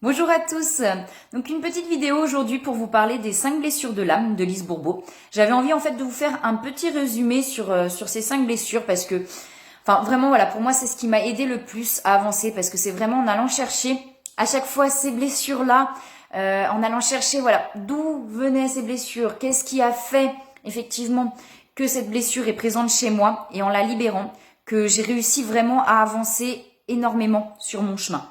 Bonjour à tous. Donc une petite vidéo aujourd'hui pour vous parler des 5 blessures de l'âme de Lise Bourbeau. J'avais envie en fait de vous faire un petit résumé sur ces 5 blessures parce que vraiment voilà, pour moi c'est ce qui m'a aidé le plus à avancer parce que c'est vraiment en allant chercher à chaque fois ces blessures-là, en allant chercher voilà d'où venaient ces blessures, qu'est-ce qui a fait effectivement que cette blessure est présente chez moi et en la libérant que j'ai réussi vraiment à avancer énormément sur mon chemin.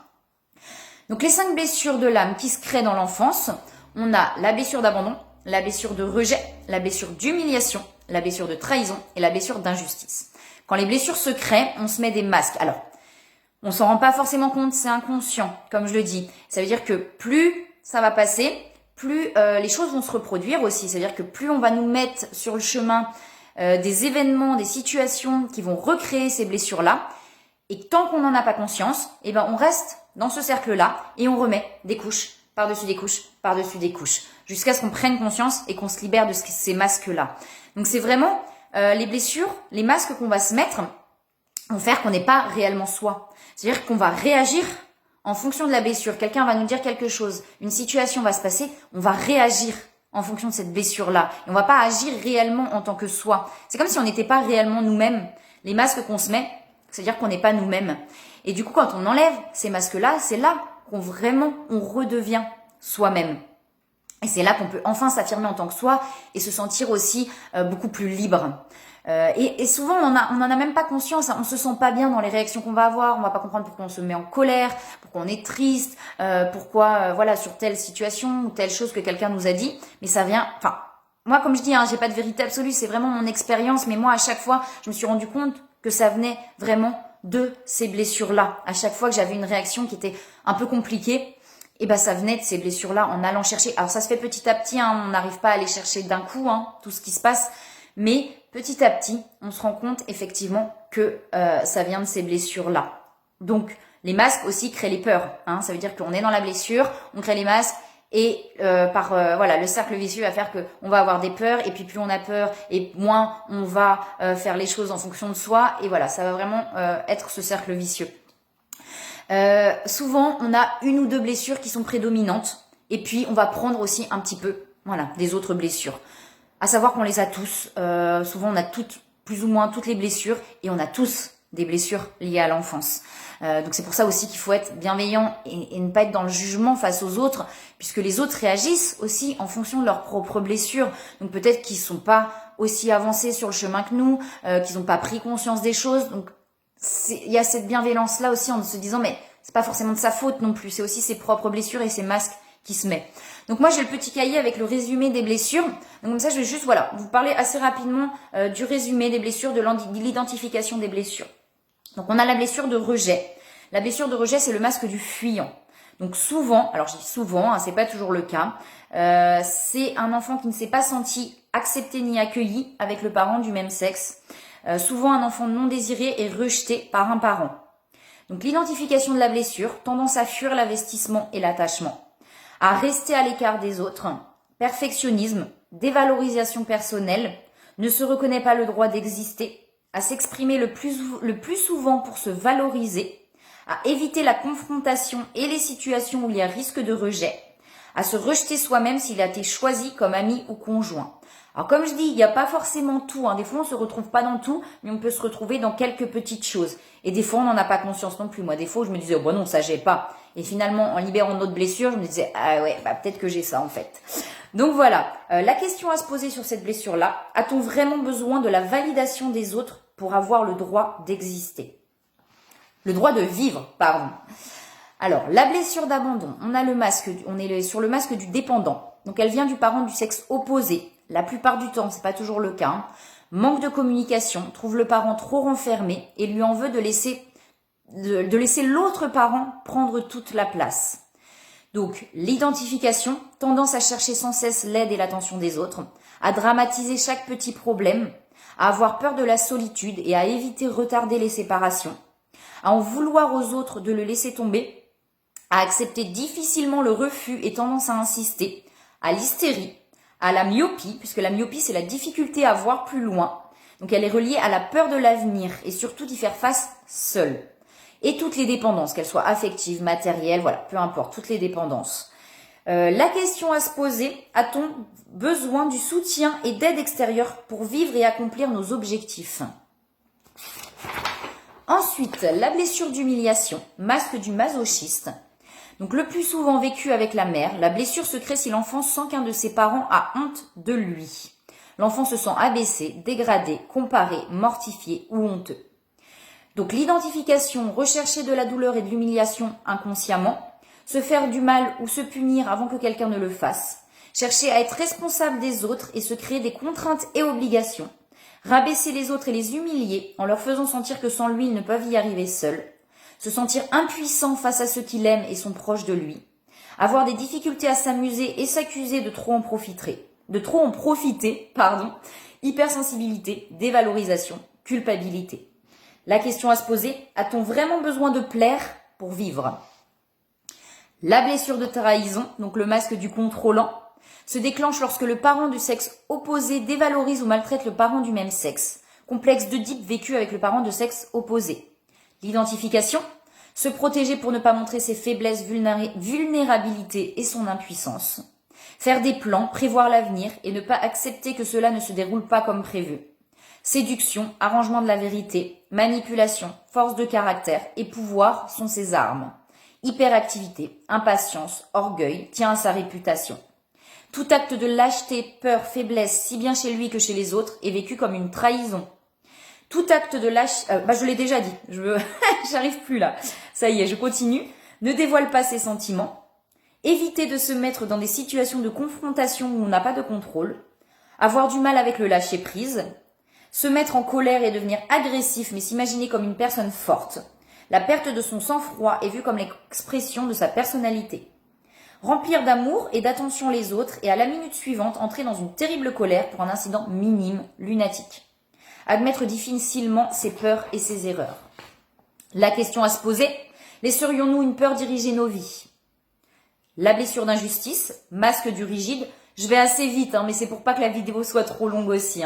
Donc les 5 blessures de l'âme qui se créent dans l'enfance, on a la blessure d'abandon, la blessure de rejet, la blessure d'humiliation, la blessure de trahison et la blessure d'injustice. Quand les blessures se créent, on se met des masques. Alors, on s'en rend pas forcément compte, c'est inconscient, comme je le dis. Ça veut dire que plus ça va passer, plus les choses vont se reproduire aussi. Ça veut dire que plus on va nous mettre sur le chemin des événements, des situations qui vont recréer ces blessures-là. Et tant qu'on n'en a pas conscience, on reste dans ce cercle-là et on remet des couches par-dessus des couches, par-dessus des couches, jusqu'à ce qu'on prenne conscience et qu'on se libère de ces masques-là. Donc c'est vraiment les blessures, les masques qu'on va se mettre vont faire qu'on n'est pas réellement soi. C'est-à-dire qu'on va réagir en fonction de la blessure. Quelqu'un va nous dire quelque chose, une situation va se passer, on va réagir en fonction de cette blessure-là. Et on va pas agir réellement en tant que soi. C'est comme si on n'était pas réellement nous-mêmes. Les masques qu'on se met, c'est-à-dire qu'on n'est pas nous-mêmes. Et du coup, quand on enlève ces masques-là, c'est là qu'on on redevient soi-même. Et c'est là qu'on peut enfin s'affirmer en tant que soi et se sentir aussi beaucoup plus libre. Et souvent, on en a même pas conscience. Hein. On se sent pas bien dans les réactions qu'on va avoir. On va pas comprendre pourquoi on se met en colère, pourquoi on est triste, pourquoi sur telle situation ou telle chose que quelqu'un nous a dit. Mais ça vient. Moi, comme je dis, j'ai pas de vérité absolue. C'est vraiment mon expérience. Mais moi, à chaque fois, je me suis rendu compte que ça venait vraiment de ces blessures-là. À chaque fois que j'avais une réaction qui était un peu compliquée, ça venait de ces blessures-là en allant chercher. Alors ça se fait petit à petit, on n'arrive pas à aller chercher d'un coup tout ce qui se passe, mais petit à petit, on se rend compte effectivement que ça vient de ces blessures-là. Donc les masques aussi créent les peurs. Ça veut dire qu'on est dans la blessure, on crée les masques. Et le cercle vicieux va faire que on va avoir des peurs et puis plus on a peur et moins on va faire les choses en fonction de soi et voilà, ça va vraiment être ce cercle vicieux. Souvent on a une ou deux blessures qui sont prédominantes et puis on va prendre aussi un petit peu des autres blessures. À savoir qu'on les a tous. Souvent on a plus ou moins toutes les blessures et on a tous des blessures liées à l'enfance. Donc c'est pour ça aussi qu'il faut être bienveillant et ne pas être dans le jugement face aux autres, puisque les autres réagissent aussi en fonction de leurs propres blessures. Donc peut-être qu'ils sont pas aussi avancés sur le chemin que nous, qu'ils n'ont pas pris conscience des choses. Donc il y a cette bienveillance-là aussi en se disant mais c'est pas forcément de sa faute non plus, c'est aussi ses propres blessures et ses masques qui se met. Donc moi j'ai le petit cahier avec le résumé des blessures. Donc comme ça je vais juste vous parler assez rapidement du résumé des blessures, de l'identification des blessures. Donc on a la blessure de rejet. La blessure de rejet, c'est le masque du fuyant. Donc souvent, alors je dis souvent, c'est pas toujours le cas, c'est un enfant qui ne s'est pas senti accepté ni accueilli avec le parent du même sexe. Souvent un enfant non désiré est rejeté par un parent. Donc l'identification de la blessure, tendance à fuir l'investissement et l'attachement, à rester à l'écart des autres, perfectionnisme, dévalorisation personnelle, ne se reconnaît pas le droit d'exister, à s'exprimer le plus souvent pour se valoriser, à éviter la confrontation et les situations où il y a risque de rejet, à se rejeter soi-même s'il a été choisi comme ami ou conjoint. Alors comme je dis, il n'y a pas forcément tout. Des fois, on se retrouve pas dans tout, mais on peut se retrouver dans quelques petites choses. Et des fois, on n'en a pas conscience non plus. Moi, des fois, je me disais, oh, non, ça, j'ai pas. Et finalement, en libérant notre blessure, je me disais, ah ouais, peut-être que j'ai ça en fait. Donc voilà, la question à se poser sur cette blessure-là, a-t-on vraiment besoin de la validation des autres pour avoir le droit d'exister? Le droit de vivre, pardon. Alors, la blessure d'abandon, on est sur le masque du dépendant. Donc elle vient du parent du sexe opposé. La plupart du temps, c'est pas toujours le cas. Manque de communication, trouve le parent trop renfermé et lui en veut de laisser l'autre parent prendre toute la place. Donc, l'identification, tendance à chercher sans cesse l'aide et l'attention des autres, à dramatiser chaque petit problème, à avoir peur de la solitude et à éviter retarder les séparations, à en vouloir aux autres de le laisser tomber, à accepter difficilement le refus et tendance à insister, à l'hystérie, à la myopie, puisque la myopie c'est la difficulté à voir plus loin, donc elle est reliée à la peur de l'avenir et surtout d'y faire face seule. et toutes les dépendances, qu'elles soient affectives, matérielles, voilà, peu importe, toutes les dépendances. La question à se poser, a-t-on besoin du soutien et d'aide extérieure pour vivre et accomplir nos objectifs? Ensuite, la blessure d'humiliation, masque du masochiste. Donc le plus souvent vécu avec la mère, la blessure se crée si l'enfant sent qu'un de ses parents a honte de lui. L'enfant se sent abaissé, dégradé, comparé, mortifié ou honteux. Donc l'identification, rechercher de la douleur et de l'humiliation inconsciemment, se faire du mal ou se punir avant que quelqu'un ne le fasse, chercher à être responsable des autres et se créer des contraintes et obligations, rabaisser les autres et les humilier en leur faisant sentir que sans lui ils ne peuvent y arriver seuls, se sentir impuissant face à ceux qui l'aiment et sont proches de lui, avoir des difficultés à s'amuser et s'accuser de trop en profiter, hypersensibilité, dévalorisation, culpabilité. La question à se poser, a-t-on vraiment besoin de plaire pour vivre? La blessure de trahison, donc le masque du contrôlant, se déclenche lorsque le parent du sexe opposé dévalorise ou maltraite le parent du même sexe. Complexe d'Oedipe vécu avec le parent de sexe opposé. L'identification, se protéger pour ne pas montrer ses faiblesses, vulnérabilités et son impuissance. Faire des plans, prévoir l'avenir et ne pas accepter que cela ne se déroule pas comme prévu. Séduction, arrangement de la vérité, manipulation, force de caractère et pouvoir sont ses armes. Hyperactivité, impatience, orgueil tient à sa réputation. Tout acte de lâcheté, peur, faiblesse, si bien chez lui que chez les autres, est vécu comme une trahison. Tout acte de je l'ai déjà dit, j'arrive plus là. Ça y est, je continue. Ne dévoile pas ses sentiments. Éviter de se mettre dans des situations de confrontation où on n'a pas de contrôle. Avoir du mal avec le lâcher prise. Se mettre en colère et devenir agressif, mais s'imaginer comme une personne forte. La perte de son sang-froid est vue comme l'expression de sa personnalité. Remplir d'amour et d'attention les autres et à la minute suivante entrer dans une terrible colère pour un incident minime, lunatique. Admettre difficilement ses peurs et ses erreurs. La question à se poser, laisserions-nous une peur diriger nos vies? La blessure d'injustice, masque du rigide, je vais assez vite, mais c'est pour pas que la vidéo soit trop longue aussi.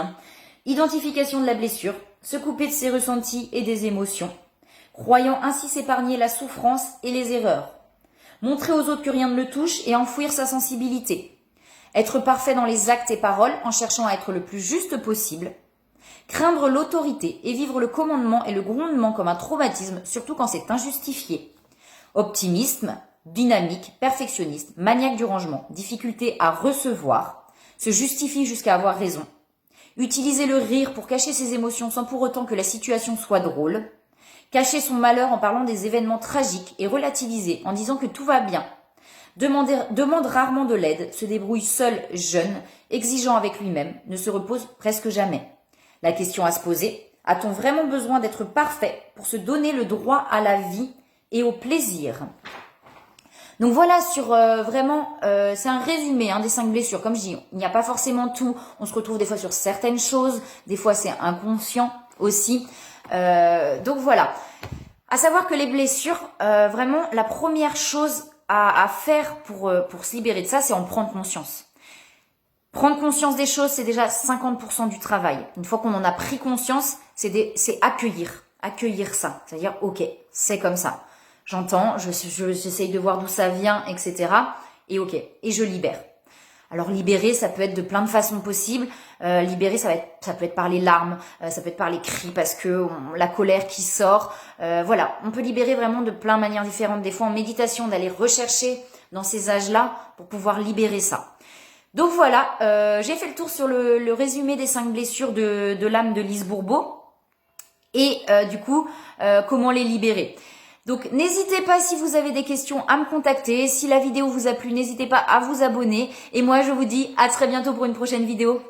Identification de la blessure, se couper de ses ressentis et des émotions, croyant ainsi s'épargner la souffrance et les erreurs. Montrer aux autres que rien ne le touche et enfouir sa sensibilité. Être parfait dans les actes et paroles en cherchant à être le plus juste possible. Craindre l'autorité et vivre le commandement et le grondement comme un traumatisme, surtout quand c'est injustifié. Optimisme, dynamique, perfectionniste, maniaque du rangement, difficulté à recevoir, se justifie jusqu'à avoir raison. Utiliser le rire pour cacher ses émotions sans pour autant que la situation soit drôle. Cacher son malheur en parlant des événements tragiques et relativiser en disant que tout va bien. Demande rarement de l'aide, se débrouille seul, jeune, exigeant avec lui-même, ne se repose presque jamais. La question à se poser, a-t-on vraiment besoin d'être parfait pour se donner le droit à la vie et au plaisir? Donc voilà sur c'est un résumé des 5 blessures. Comme je dis, il n'y a pas forcément tout. On se retrouve des fois sur certaines choses, des fois c'est inconscient aussi. Donc voilà. À savoir que les blessures, vraiment la première chose à faire pour se libérer de ça, c'est en prendre conscience. Prendre conscience des choses, c'est déjà 50% du travail. Une fois qu'on en a pris conscience, c'est accueillir ça. C'est-à-dire, ok, c'est comme ça. J'entends, j'essaye de voir d'où ça vient, etc. Et ok, et je libère. Alors libérer, ça peut être de plein de façons possibles. Libérer, ça peut être par les larmes, ça peut être par les cris parce que la colère qui sort. Voilà, on peut libérer vraiment de plein de manières différentes. Des fois en méditation, d'aller rechercher dans ces âges-là pour pouvoir libérer ça. Donc voilà, j'ai fait le tour sur le résumé des 5 blessures de l'âme de Lise Bourbeau et du coup, comment les libérer. Donc n'hésitez pas si vous avez des questions à me contacter. Si la vidéo vous a plu, n'hésitez pas à vous abonner. Et moi je vous dis à très bientôt pour une prochaine vidéo.